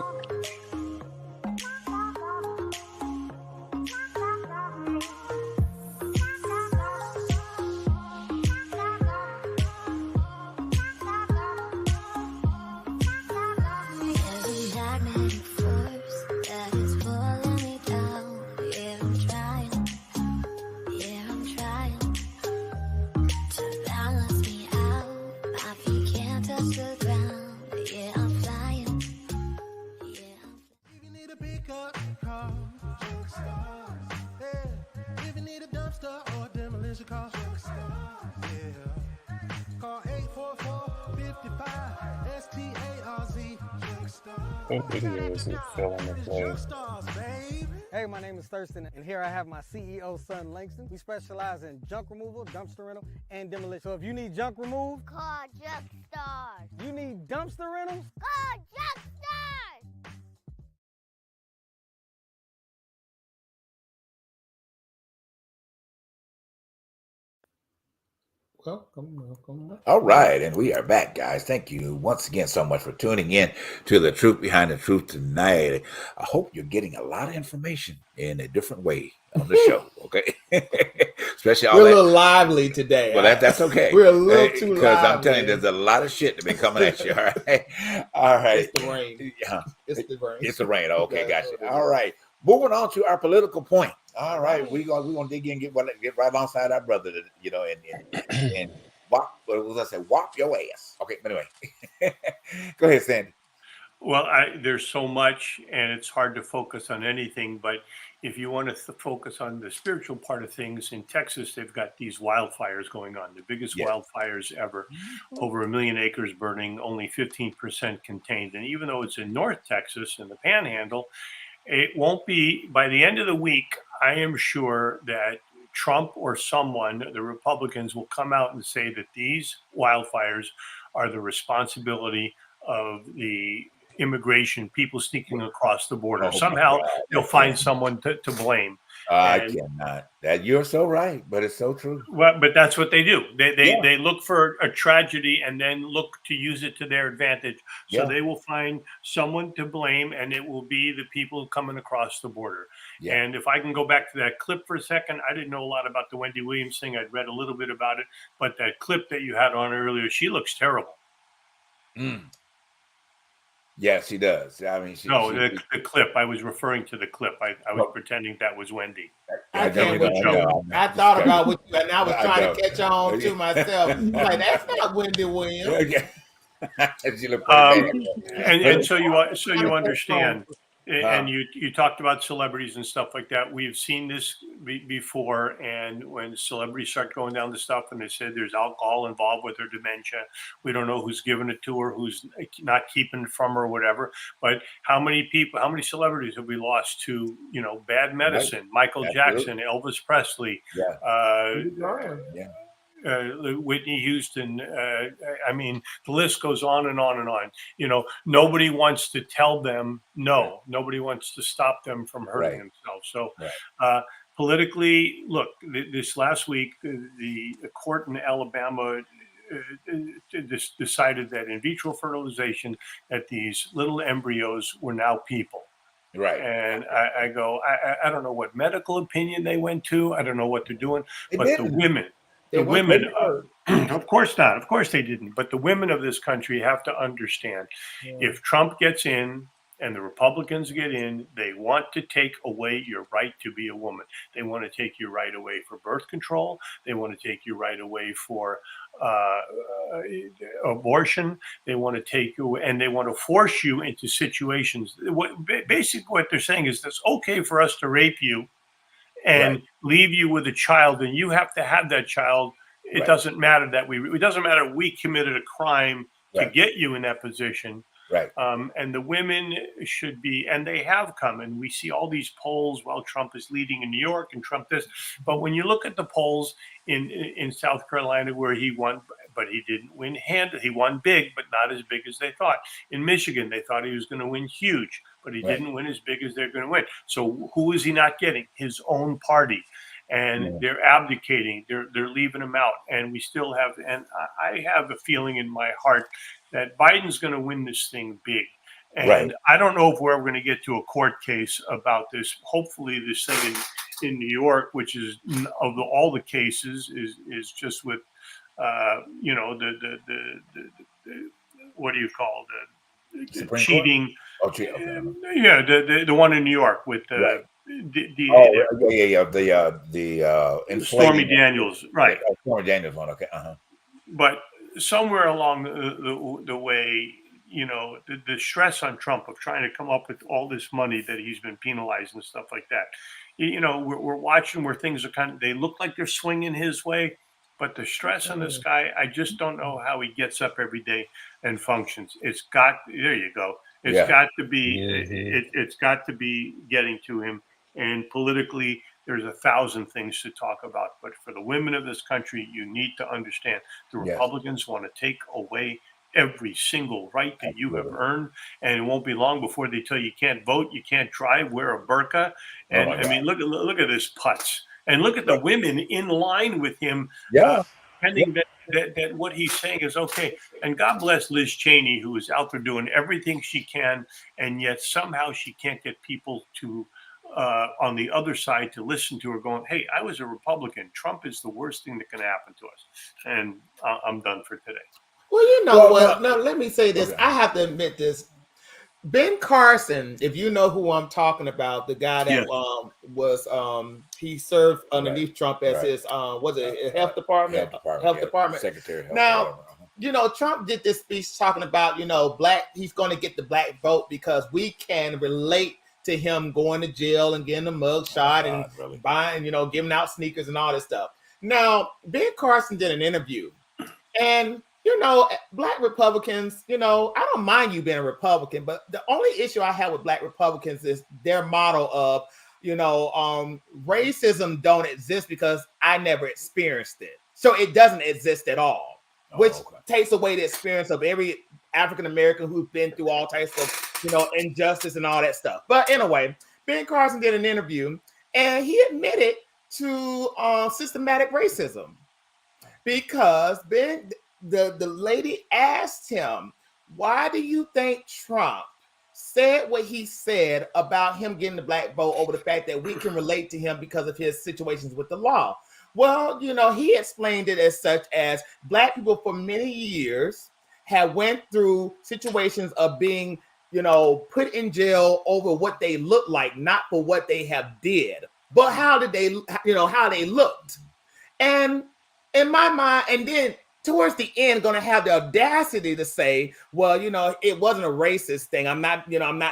Hey, my name is Thurston, and here I have my CEO, son Langston. We specialize in junk removal, dumpster rental, and demolition. So if you need junk removed, call Junk Stars. You need dumpster rentals, call Junk Stars. Welcome. All right, and we are back, guys. Thank you once again so much for tuning in to The Truth Behind the Truth tonight. I hope you're getting a lot of information in a different way on the show, okay? Especially all we're a that. little lively today. Well, that's okay. We're a little too lively. Because I'm telling you, there's a lot of shit to be coming at you. All right. All right. It's the rain. Yeah. It's the rain. It's the rain. Okay, That's gotcha. what it All is. right. Moving on to our political point. All right. We're gonna dig in, get right alongside our brother, you know, and whop, what was I say? Whop your ass. Okay, but anyway. Go ahead, Sandy. Well, there's so much, and it's hard to focus on anything. But if you want to focus on the spiritual part of things, in Texas, they've got these wildfires going on, the biggest wildfires ever, over 1 million acres burning, only 15% contained. And even though it's in North Texas in the Panhandle, it won't be, by the end of the week, I am sure that Trump or someone, the Republicans, will come out and say that these wildfires are the responsibility of the immigration, people sneaking across the border. Somehow they'll find someone to blame. I cannot. That you're so right, but it's so true. Well, but that's what they do. They look for a tragedy and then look to use it to their advantage. So they will find someone to blame, and it will be the people coming across the border. And if I can go back to that clip for a second, I didn't know a lot about the Wendy Williams thing. I'd read a little bit about it, but that clip that you had on earlier, she looks terrible. Yes, she does. I mean, the clip. I was referring to the clip. I was pretending that was Wendy. I thought about what you, and I was trying to catch on to myself. I'm like, that's not Wendy Williams. And so you understand. And you talked about celebrities and stuff like that. We've seen this before. And when celebrities start going down the stuff and they said there's alcohol involved with her dementia, we don't know who's giving it to her, who's not keeping it from her or whatever. But how many celebrities have we lost to, bad medicine? Michael Jackson, Elvis Presley, Whitney Houston. I mean, the list goes on and on and on. Nobody wants to tell them no. Nobody wants to stop them from hurting themselves. So politically, look, this last week, the court in Alabama decided that in vitro fertilization, that these little embryos were now people. Right. And I go, I don't know what medical opinion they went to. I don't know what they're doing, but the women. The women, of course not. Of course they didn't. But the women of this country have to understand, if Trump gets in and the Republicans get in, they want to take away your right to be a woman. They want to take your right away for birth control. They want to take your right away for abortion. They want to take you, and they want to force you into situations. Basically, what they're saying is it's okay for us to rape you and leave you with a child, and you have to have that child. It doesn't matter that it doesn't matter we committed a crime to get you in that position. Right. And the women should be, and they have come, and we see all these polls while Trump is leading in New York and Trump this. But when you look at the polls in South Carolina where he won, but he didn't win handed. He won big, but not as big as they thought. In Michigan, they thought he was going to win huge, but he didn't win as big as they're going to win. So who is he not getting? His own party. And they're abdicating. They're leaving him out. And we still have, and I have a feeling in my heart that Biden's going to win this thing big. And I don't know if we're ever going to get to a court case about this. Hopefully this thing in New York, which is of all the cases, is just with, the what do you call the cheating? The one in New York with the Stormy Daniels, right? Stormy Daniels one, okay. But somewhere along the way, the stress on Trump of trying to come up with all this money that he's been penalized and stuff like that. We're watching where things are they look like they're swinging his way, but the stress on this guy, I just don't know how he gets up every day and functions. There you go. It's got to be, it's got to be getting to him. And politically, there's 1,000 things to talk about. But for the women of this country, you need to understand the Republicans want to take away every single right that you have earned. And it won't be long before they tell you can't vote, you can't drive, wear a burqa. And I mean, look at this putz. And look at the women in line with him. Pending that what he's saying is okay. And God bless Liz Cheney, who is out there doing everything she can. And yet somehow she can't get people to on the other side to listen to her going, hey, I was a Republican. Trump is the worst thing that can happen to us. And I'm done for today. Well, you know what? Now, let me say this. I have to admit this. Ben Carson, if you know who I'm talking about, the guy that he served underneath Trump as his was it health department? Health department Secretary of Health. Now, you know, Trump did this speech talking about, you know, he's going to get the black vote because we can relate to him going to jail and getting a mug shot and buying, you know, giving out sneakers and all this stuff. Now, Ben Carson did an interview, and you know, black Republicans, you know, I don't mind you being a Republican, but the only issue I have with black Republicans is their model of, you know, racism don't exist because I never experienced it. So it doesn't exist at all, which takes away the experience of every African-American who's been through all types of, you know, injustice and all that stuff. But anyway, Ben Carson did an interview and he admitted to systematic racism because the lady asked him, why do you think Trump said what he said about him getting the black vote over the fact that we can relate to him because of his situations with the law? Well, you know, he explained it as such as black people for many years have went through situations of being, you know, put in jail over what they look like, not for what they have did, but how did they, you know, how they looked. And in my mind, and then towards the end, going to have the audacity to say, well, you know, it wasn't a racist thing. I'm not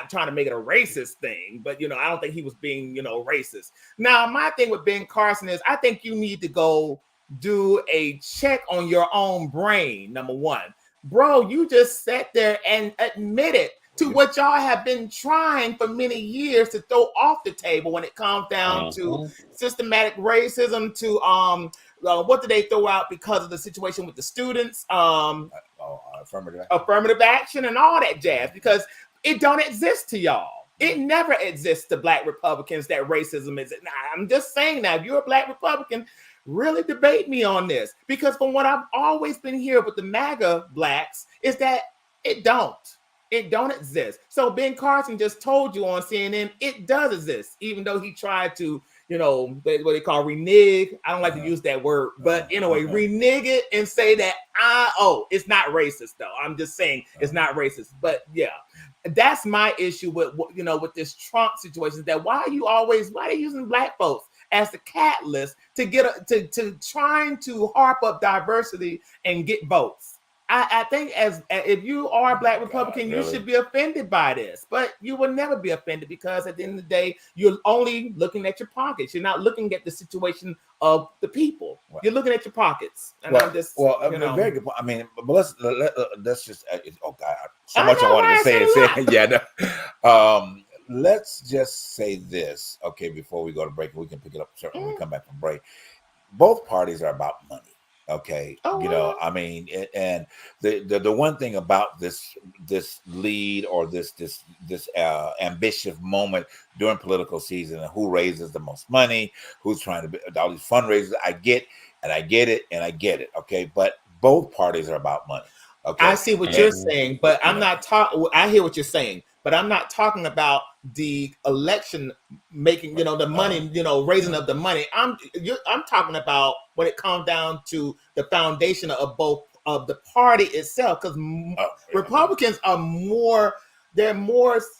trying to make it a racist thing, but, you know, I don't think he was being, you know, racist. Now, my thing with Ben Carson is I think you need to go do a check on your own brain, number one. Bro, you just sat there and admitted to what y'all have been trying for many years to throw off the table when it comes down to systematic racism, to what did they throw out because of the situation with the students? Affirmative action and all that jazz, because it don't exist to y'all. It never exists to black Republicans that racism is. Now, I'm just saying that if you're a black Republican, really debate me on this, because from what I've always been hearing with the MAGA blacks is that it don't exist. So Ben Carson just told you on CNN it does exist, even though he tried to, you know, what they call renege. I don't like to use that word, but anyway, renege it and say that it's not racist though. I'm just saying it's not racist. But yeah, that's my issue with, you know, with this Trump situation. That why are they using black folks as the catalyst to get to trying to harp up diversity and get votes? I think if you are a black Republican, you should be offended by this, but you will never be offended because at the end of the day, you're only looking at your pockets. You're not looking at the situation of the people. You're looking at your pockets. And I'm just, very good point. I mean, but let's just, oh God, so much I wanted to say. Let's just say this, okay, before we go to break, we can pick it up certainly when we come back from break. Both parties are about money. Okay, you know, I mean, and the one thing about this lead or this ambitious moment during political season, and who raises the most money, who's trying to all these fundraisers, I get it. Okay, but both parties are about money. Okay, I see what you're saying, but I'm not talking. I hear what you're saying, but I'm not talking about the election making, you know, the money, you know, raising up the money. I'm talking about when it comes down to the foundation of both of the party itself, because Republicans are more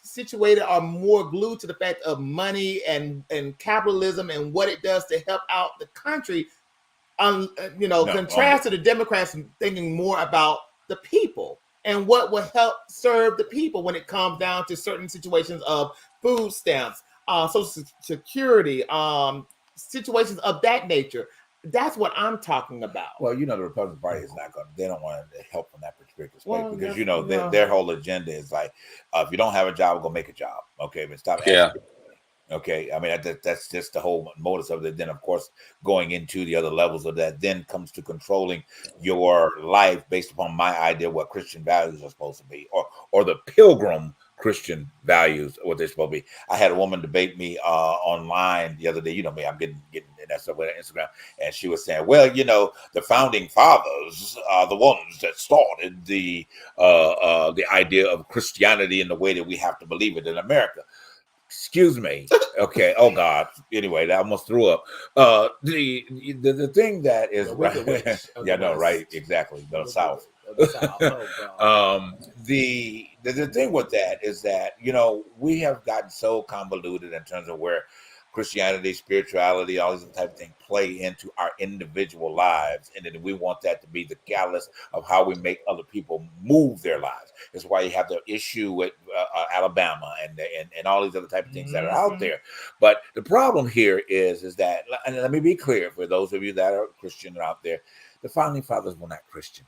situated, are more glued to the fact of money and capitalism and what it does to help out the country. Contrast to the Democrats thinking more about the people and what will help serve the people when it comes down to certain situations of food stamps, Social Security, situations of that nature. That's what I'm talking about. Well, you know, the Republican Party is not going to, they don't want to help from that perspective, because, you know, their whole agenda is like, if you don't have a job, go make a job. Okay, but stop. Okay, I mean, that's just the whole modus of it. Then, of course, going into the other levels of that then comes to controlling your life based upon my idea what Christian values are supposed to be, or the pilgrim Christian values, what they're supposed to be. I had a woman debate me online the other day. You know me, I'm getting that stuff with Instagram, and she was saying, well, you know, the founding fathers are the ones that started the idea of Christianity in the way that we have to believe it in America. Excuse me. Okay. Oh God. Anyway, that almost threw up. The thing that is right. Yeah. No. Right. Exactly. The South. The thing with that is that we have gotten so convoluted in terms of where Christianity, spirituality, all these type of things play into our individual lives, and then we want that to be the catalyst of how we make other people move their lives. That's why you have the issue with Alabama and all these other type of things that are out there. But the problem here is that, and let me be clear for those of you that are Christian out there, the founding fathers were not Christian.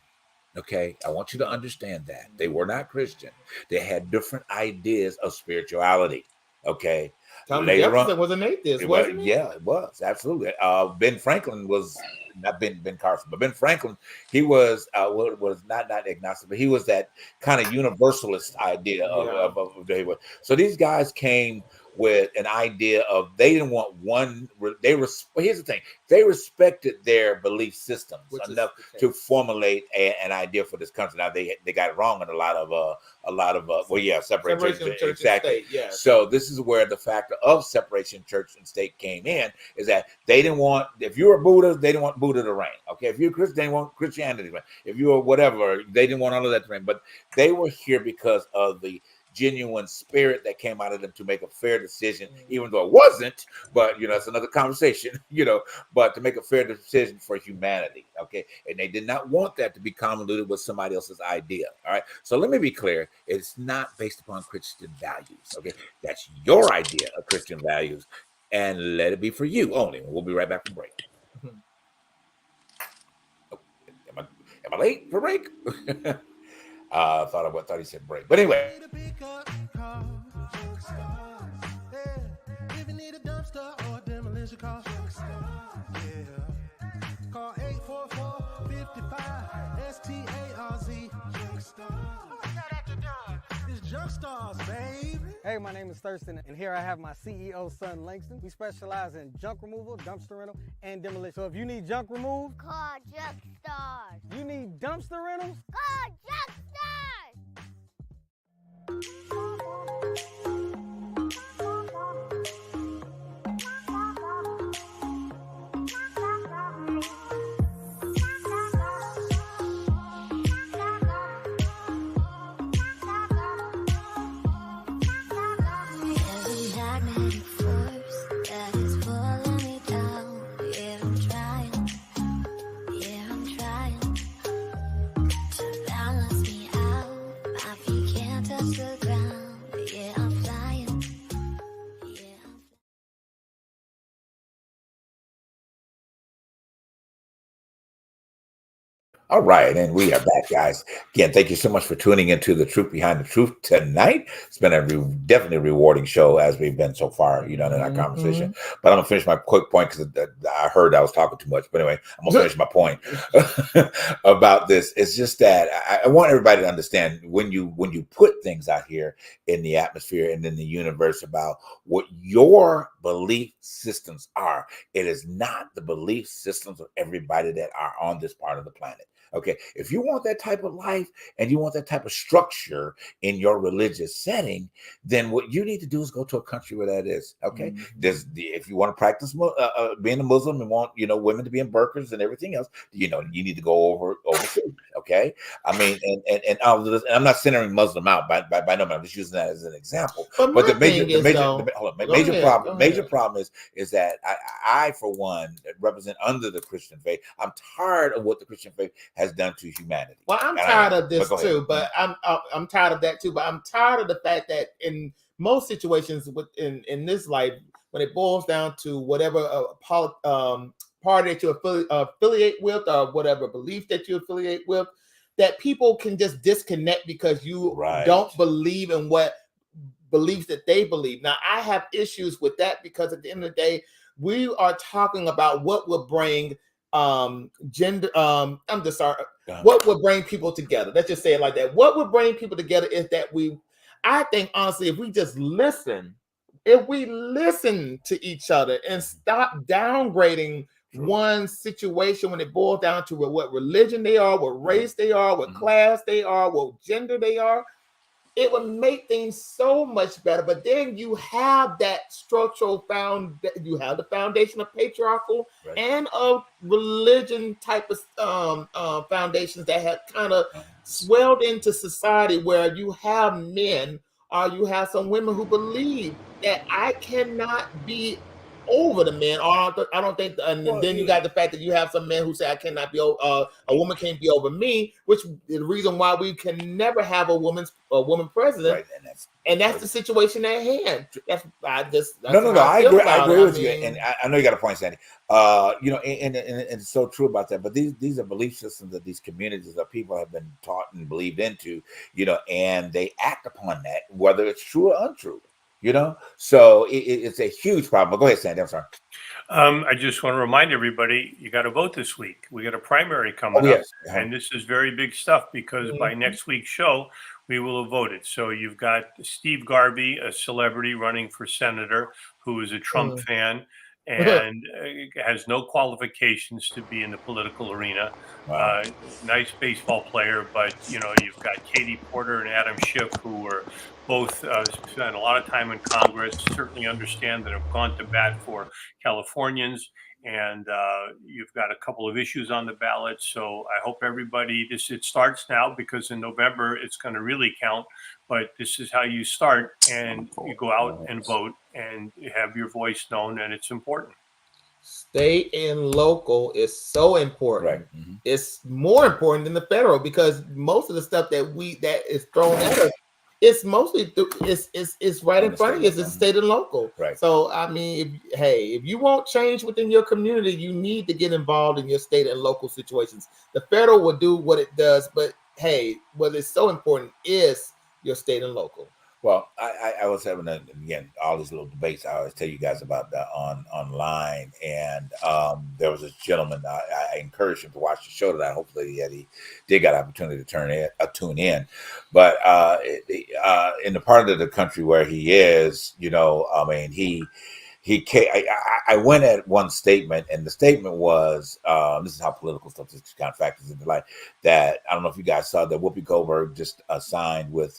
Okay, I want you to understand that they were not Christian. They had different ideas of spirituality. Okay. Thomas Jefferson was an atheist, wasn't he? Yeah, it was absolutely. Ben Franklin was not Ben Carson, but Ben Franklin. He was not agnostic, but he was that kind of universalist idea of so these guys came with an idea of they didn't want one. Here's the thing: they respected their belief systems enough to formulate an idea for this country. Now they got it wrong in a lot of separation of church and state. Yeah. So this is where the factor of separation church and state came in, is that they didn't want, if you were Buddha, they didn't want Buddha to reign. Okay, if you're Christian, they didn't want Christianity to reign. If you were whatever, they didn't want all of that to reign. But they were here because of the genuine spirit that came out of them to make a fair decision, even though it wasn't, but it's another conversation, but to make a fair decision for humanity. Okay. And they did not want that to be convoluted with somebody else's idea. All right. So let me be clear. It's not based upon Christian values. Okay. That's your idea of Christian values, and let it be for you only. We'll be right back from break. Am I late for break? I thought he said break, but anyway. If you need a dumpster or demolition call, call 844-55-STARZ. It's Junk Stars, baby. Hey, my name is Thurston, and here I have my CEO, son Langston. We specialize in junk removal, dumpster rental, and demolition. So if you need junk removed, call Junk Stars. You need dumpster rentals, call Junk Stars. All right, and we are back, guys. Again, thank you so much for tuning into The Truth Behind the Truth tonight. It's been a definitely rewarding show as we've been so far, in our conversation. But I'm gonna finish my quick point because I heard I was talking too much. But anyway, I'm gonna finish my point about this. It's just that I want everybody to understand when you put things out here in the atmosphere and in the universe about what your belief systems are, it is not the belief systems of everybody that are on this part of the planet. Okay, if you want that type of life and you want that type of structure in your religious setting, then what you need to do is go to a country where that is. Okay, if you want to practice being a Muslim and want women to be in burqas and everything else, you need to go overseas. Okay, I mean, and all of this, and I'm not centering Muslim out by no means. I'm just using that as an example. But the major problem is that I for one represent under the Christian faith. I'm tired of what the Christian faith has done to humanity. Well, I'm tired of this too, but I'm tired of that too. But I'm tired of the fact that in most situations in this life, when it boils down to whatever party that you affiliate with or whatever belief that you affiliate with, that people can just disconnect because you don't believe in what beliefs that they believe. Now, I have issues with that because at the end of the day, we are talking about what would bring gender. What would bring people together? Let's just say it like that. What would bring people together is that I think honestly, if we just listen, to each other and stop downgrading one situation when it boils down to what religion they are, what race they are, what class they are, what gender they are. it would make things so much better. But then you have that structural you have the foundation of patriarchal and of religion type of foundations that have kind of swelled into society, where you have men or you have some women who believe that I cannot be over the men, or I don't think, and then you got the fact that you have some men who say I cannot be a woman can't be over me, which is the reason why we can never have a woman president, right. And that's the situation at hand. I agree with you, and I know you got a point, Sandy. You know, and it's so true about that. But these are belief systems that these communities that people have been taught and believed into, you know, and they act upon that, whether it's true or untrue. You know, so it's a huge problem. But go ahead, Sandy. I'm sorry. I just want to remind everybody, you got to vote this week. We got a primary coming up, and this is very big stuff because by next week's show, we will have voted. So you've got Steve Garvey, a celebrity running for senator, who is a Trump fan and has no qualifications to be in the political arena. Wow. Nice baseball player, but you know, you've got Katie Porter and Adam Schiff, who were both spent a lot of time in Congress, certainly understand that have gone to bat for Californians, and you've got a couple of issues on the ballot. So I hope everybody, it starts now, because in November it's going to really count, but this is how you start, and you go out and vote and have your voice known, and it's important. State and local is so important. Right. It's more important than the federal, because most of the stuff that is thrown at us, it's mostly it's right in front of you. It's state and local. Right. So I mean, if you want change within your community, you need to get involved in your state and local situations. The federal will do what it does, but hey, what is so important is your state and local. Well, I was having again all these little debates I always tell you guys about that online, and there was this gentleman. I encouraged him to watch the show tonight. Hopefully, he did get an opportunity to tune in. But in the part of the country where he is, you know, I mean, I went at one statement, and the statement was, this is how political stuff just kind of factors into life, that I don't know if you guys saw that Whoopi Goldberg just signed with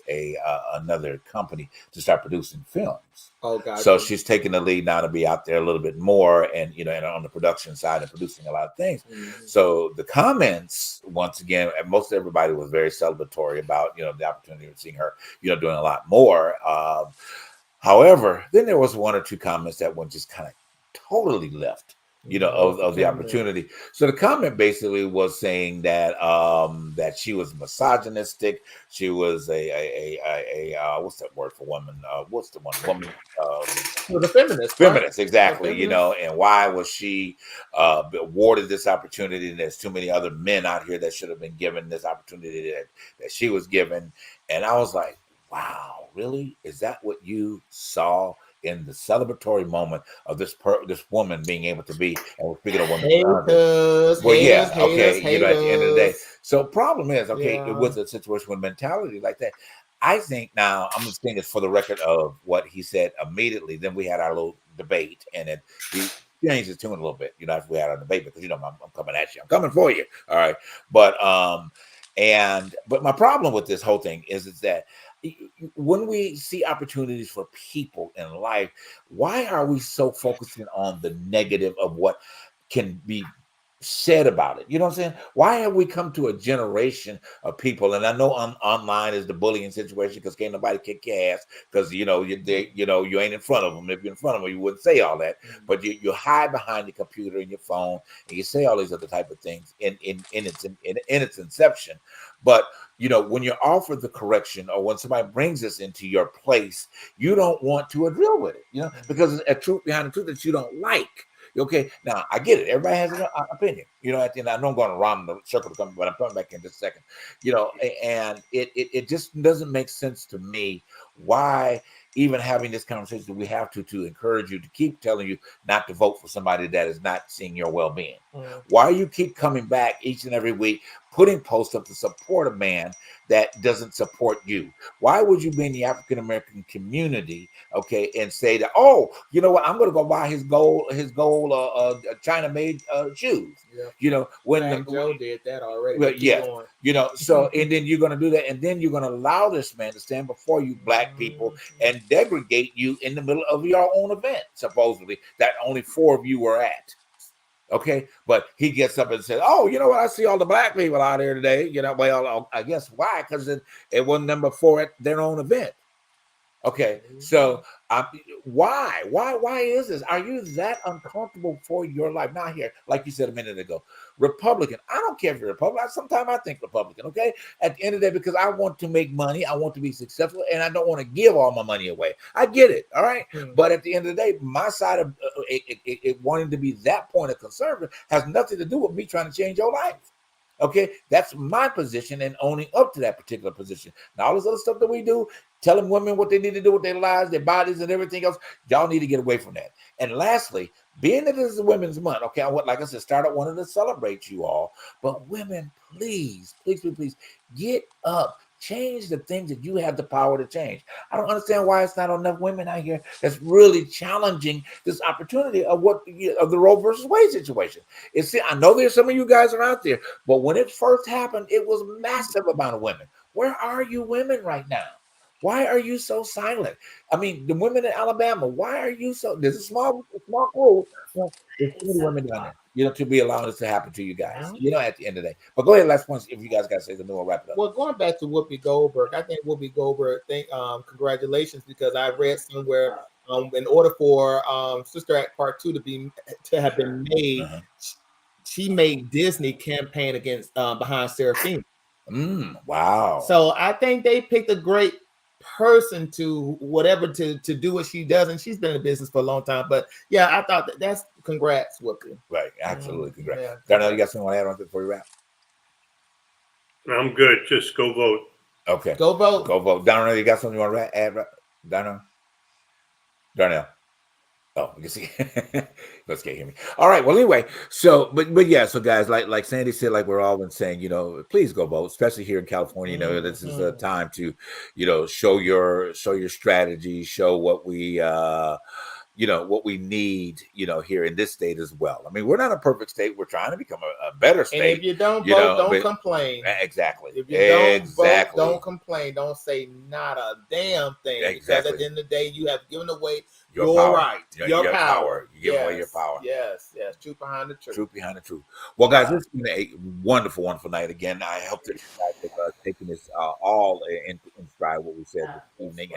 another company to start producing films. Oh, God. So she's taking the lead now to be out there a little bit more, and you know, and on the production side and producing a lot of things. Mm-hmm. So the comments, once again, most everybody was very celebratory about, you know, the opportunity of seeing her, you know, doing a lot more. However, then there was one or two comments that were just kind of totally left, you know, of the opportunity. So the comment basically was saying that that she was misogynistic. She was a what's that word for woman? What's the one woman? The feminist. Feminist, exactly. You know, and why was she awarded this opportunity? And there's too many other men out here that should have been given this opportunity that she was given. And I was like, wow, really? Is that what you saw in the celebratory moment of this woman being able to be? And we're speaking of women. You know, at the end of the day. So problem is, with a situation with mentality like that, I think now I'm just saying this for the record of what he said immediately. Then we had our little debate, and then he changed his tune a little bit, you know, after we had our debate, because you know I'm coming at you, I'm coming for you, all right. But my problem with this whole thing is that when we see opportunities for people in life, why are we so focusing on the negative of what can be said about it? You know what I'm saying? Why have we come to a generation of people? And I know online is the bullying situation, because can't nobody kick your ass because you ain't in front of them. If you're in front of them, you wouldn't say all that. Mm-hmm. But you hide behind your computer and your phone, and you say all these other type of things in its inception. But you know, when you're offered the correction, or when somebody brings this into your place, you don't want to deal with it. You know, because there's a truth behind the truth that you don't like. Okay, now I get it. Everybody has an opinion. You know, at the end, I know I'm going around the circle to come, but I'm coming back in just a second. You know, and it just doesn't make sense to me why even having this conversation we have to encourage you to keep telling you not to vote for somebody that is not seeing your well-being. Mm-hmm. Why you keep coming back each and every week, putting posts up to support a man that doesn't support you? Why would you be in the African American community, okay, and say that, oh, you know what, I'm going to go buy his gold China made shoes? Yeah. You know, when Joe did that already. well, Keep yeah, going. you know, so and then you're going to do that, and then you're going to allow this man to stand before you, black people, and degradate you in the middle of your own event, supposedly that only 4 of you were at. Okay, but he gets up and says, "Oh, you know what? I see all the black people out here today." You know, well, I guess why? Because it wasn't number 4 at their own event. Okay, so why is this? Are you that uncomfortable for your life? Now here, like you said a minute ago, Republican. I don't care if you're Republican. Sometimes I think Republican. Okay, at the end of the day, because I want to make money, I want to be successful, and I don't want to give all my money away. I get it, all right. But at the end of the day, my side of it wanting to be that point of conservative has nothing to do with me trying to change your life. Okay, that's my position and owning up to that particular position. Now, all this other stuff that we do, telling women what they need to do with their lives, their bodies, and everything else, y'all need to get away from that. And lastly, being that this is Women's Month, okay, like I said, started wanting to celebrate you all, but women, please, please, please, please get up. Change the things that you have the power to change. I don't understand why it's not enough women out here that's really challenging this opportunity of the Roe versus Wade situation. I know there's some of you guys are out there, but when it first happened, it was massive amount of women. Where are you women right now? Why are you so silent? I mean, the women in Alabama, why are you so? There's a small group. There's too many women down there, you know, to be allowing this to happen to you guys, you know, at the end of the day. But go ahead, last point. If you guys got to say something, we'll wrap it up. Well, going back to Whoopi Goldberg, I think Whoopi Goldberg, congratulations, because I read somewhere in order for Sister Act Part 2 to have been made, she made Disney campaign against behind Seraphina. Wow. So I think they picked a great person to do what she does, and she's been in business for a long time. But yeah, I thought that's congrats, Whoopi. Right, absolutely, congrats. Yeah. Darnell, you got something to add on before we wrap? I'm good. Just go vote. Okay, go vote. Go vote. Darnell, you got something you want to add? Darnell. Oh, you see, let's get hear me. All right. Well, anyway, so but yeah, so guys, like Sandy said, like we're all been saying, you know, please go vote, especially here in California. You know, this is a time to, you know, show your strategy, show what we you know, what we need, you know, here in this state as well. I mean, we're not a perfect state. We're trying to become a better state. And if you don't vote, don't complain. Exactly. If you don't vote, don't complain. Don't say not a damn thing. Exactly. Because at the end of the day, you have given away your right. Your power. You give away your power. Yes. Truth behind the truth. Truth behind the truth. Well, guys, this has been a wonderful, wonderful night again. I hope that you guys have taken this all in stride what we said this evening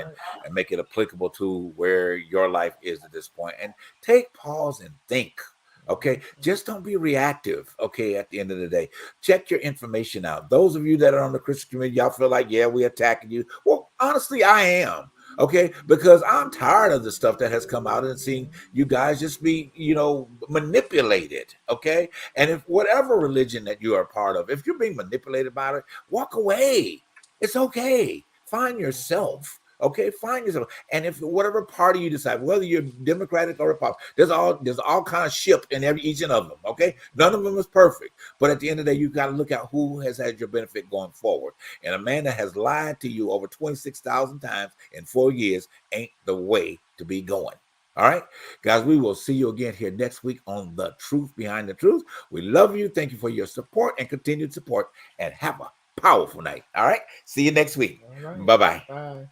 and make it applicable to where your life is at this point. And take pause and think. Okay, just don't be reactive. Okay, at the end of the day, check your information out. Those of you that are on the Christian community, y'all feel like, yeah, we're attacking you. Well, honestly, I am. Okay, because I'm tired of the stuff that has come out and seeing you guys just be, you know, manipulated. Okay, and if whatever religion that you are a part of, if you're being manipulated by it, walk away. It's okay. Find yourself. Okay, find yourself. And if whatever party you decide, whether you're Democratic or Republican, there's all kind of ship in each and of them. Okay, none of them is perfect, but at the end of the day, you got to look at who has had your benefit going forward. And a man that has lied to you over 26,000 times in 4 years ain't the way to be going. All right, guys, we will see you again here next week on The Truth Behind the Truth. We love you. Thank you for your support and continued support, and have a powerful night. All right, see you next week. Right. Bye-bye. Bye.